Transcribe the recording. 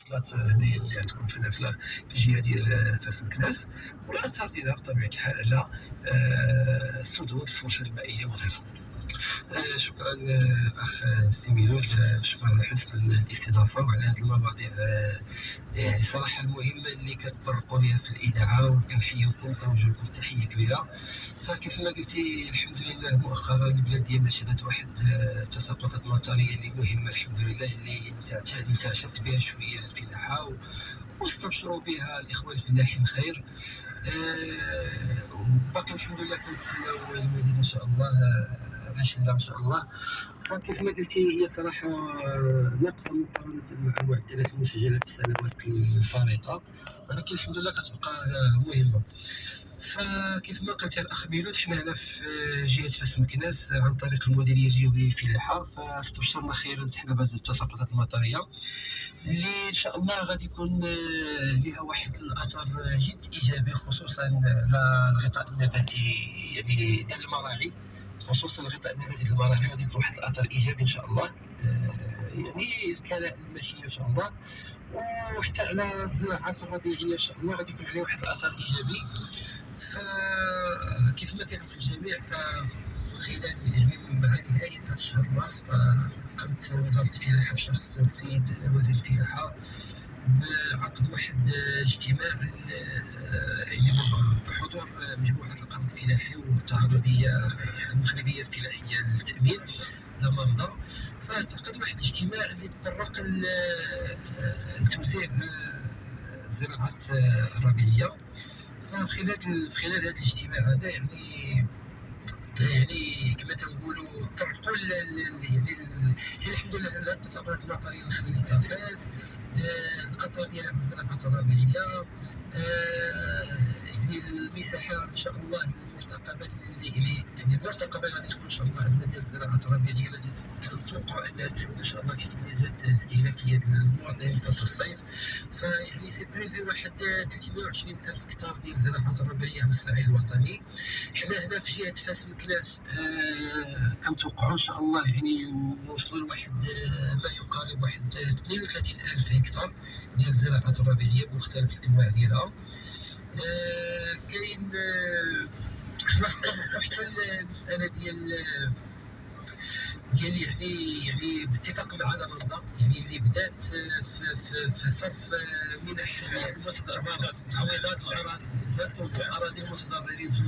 الوصلات هنايا اللي غتكون في الجهه ديال فاس مكناس، والاثار ديالها بطبيعه الحال على السدود الفرشه المائيه وغيرها. شكرا اخ سيميلود، شكرا على حسن الاستضافه وعلى هذه المواضيع يعني صراحه المهمه اللي كتطرقوا لها في الاذاعه، وكنحييكم وكنوجه لكم تحيه كبيره. فكيف ما قلتي الحمد لله مؤخرا البلاد ديالنا شهدت واحد التساقطات مطريه اللي مهمه الحمد لله، اللي انتعشت بها شويه الفلاحه واستبشروا بها الاخوان الفلاحين خير. وباقي الحمد لله كنتسناو المزيد ان شاء الله، باش ان شاء الله. فكيف ما قلتي هي صراحه ناقصه مقارنه مع المعدلات المسجله في السنوات الفارقه، ولكن الحمد لله كتبقى مهمه. فكيف ما قلت الاخ ميلود، حنا هنا في جهه فاس مكناس عن طريق المديريه الجويه للفلاحه، فاستبشرنا خيرا حنا بهذه التساقطات المطريه اللي ان شاء الله غادي يكون لها واحد الاثر جد ايجابي، خصوصا على الغطاء النباتي يعني ديال المراعي، خصوصا الغطاء النباتي ديال المراعي غادي يكون واحد الاثر ايجابي ان شاء الله، يعني الكلام الماشيه ان شاء الله، وحتى على الزراعات الربيعيه ان شاء الله غادي يكون عليه واحد الاثر ايجابي. فكيف ما كيعرف الجميع خلال يعني مع نهاية شهر مارس فقامت وزارة الفلاحة بشخص السيد وزير الفلاحة بعقد واحد اجتماع يعني بحضور مجموعة القادة الفلاحي والتعرضية المغربية الفلاحية للتأمين لمامضة. فتعقد واحد الاجتماع اللي تطرق لتوزيع الزراعات الربيعية. فخلال هذا الاجتماع هذا يعني كما تنقولوا طرقوا يعني الحمد لله على التساقطات المطريه الخلال اللي فات، الاثار ديالها في الزراعات الربيعيه، يعني المساحه ان شاء الله المرتقبه اللي يعني المرتقبه غادي تكون ان شاء الله عندنا ديال الزراعات الربيعيه التي كنتوقع انها تسد ان شاء الله احتياجات استهلاكيه للمواطنين في فصل الصيف. فيعني سي بريفي واحد 320,000 هكتار ديال الزراعات الربيعيه على الصعيد الوطني. حنا هنا في جهه فاس مكناس كنتوقعوا ان شاء الله يعني نوصلوا لواحد ما يقارب واحد 32,000 هكتار ديال الزراعات الربيعيه بمختلف الانواع ديالها. كاين خلاص حتى المساله ديال يعني باتفاق مع لامدا يعني اللي بدات في صرف منح تعويضات الاراضي المتضررين في